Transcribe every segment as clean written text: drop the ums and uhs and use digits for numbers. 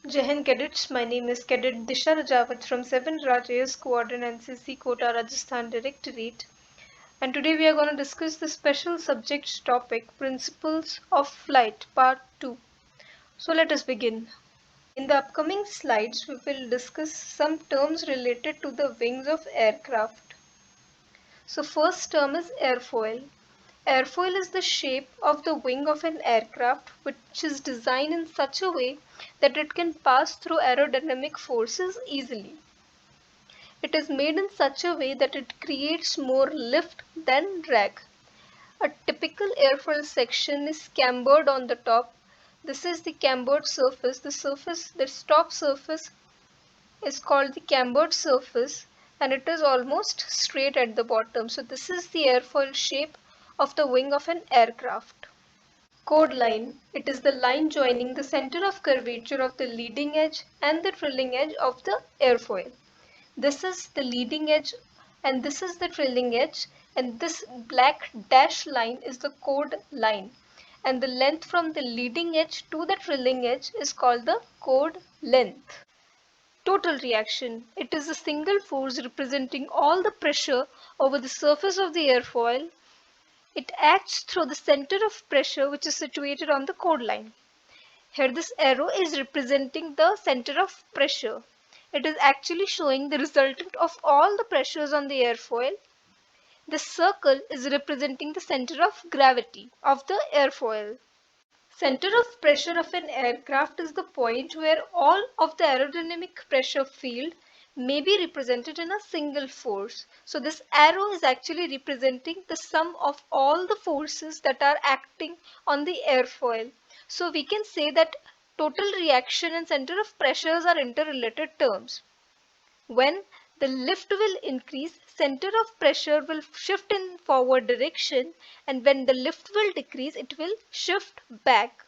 Jai Hind cadets, my name is Cadet Disha Rajawat from 7 Raj AS Squad in NCC Kota, Rajasthan Directorate. And today we are going to discuss the special subject topic Principles of Flight Part 2. So let us begin. In the upcoming slides we will discuss some terms related to the wings of aircraft. So first term is airfoil. Airfoil is the shape of the wing of an aircraft which is designed in such a way that it can pass through aerodynamic forces easily. It is made in such a way that it creates more lift than drag. A typical airfoil section is cambered on the top. This is the cambered surface. The top surface is called the cambered surface and it is almost straight at the bottom. So this is the airfoil shape of the wing of an aircraft. Chord line. It is the line joining the center of curvature of the leading edge and the trailing edge of the airfoil. This is the leading edge and this is the trailing edge, and this black dash line is the chord line, and the length from the leading edge to the trailing edge is called the chord length. Total reaction. It is a single force representing all the pressure over the surface of the airfoil. It acts through the center of pressure which is situated on the chord line. Here this arrow is representing the center of pressure. It is actually showing the resultant of all the pressures on the airfoil. This circle is representing the center of gravity of the airfoil. Center of pressure of an aircraft is the point where all of the aerodynamic pressure field may be represented in a single force. So this arrow is actually representing the sum of all the forces that are acting on the airfoil. So we can say that total reaction and center of pressures are interrelated terms. When the lift will increase, center of pressure will shift in forward direction, and when the lift will decrease, it will shift back.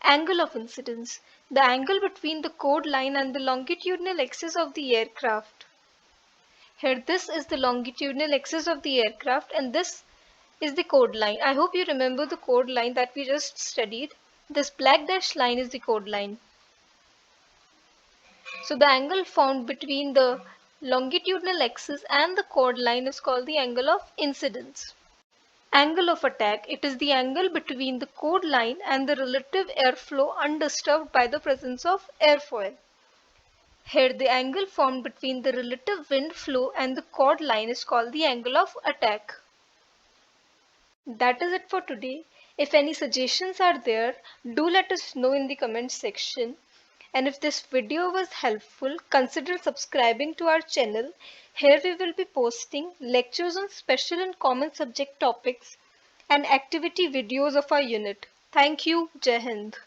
Angle of incidence. The angle between the chord line and the longitudinal axis of the aircraft. Here this is the longitudinal axis of the aircraft and this is the chord line. I hope you remember the chord line that we just studied. This black dashed line is the chord line. So the angle found between the longitudinal axis and the chord line is called the angle of incidence. Angle of attack. It is the angle between the chord line and the relative airflow undisturbed by the presence of airfoil. Here the angle formed between the relative wind flow and the chord line is called the angle of attack. That is it for today. If any suggestions are there, do let us know in the comment section. And if this video was helpful, consider subscribing to our channel. Here we will be posting lectures on special and common subject topics and activity videos of our unit. Thank you. Jai Hind.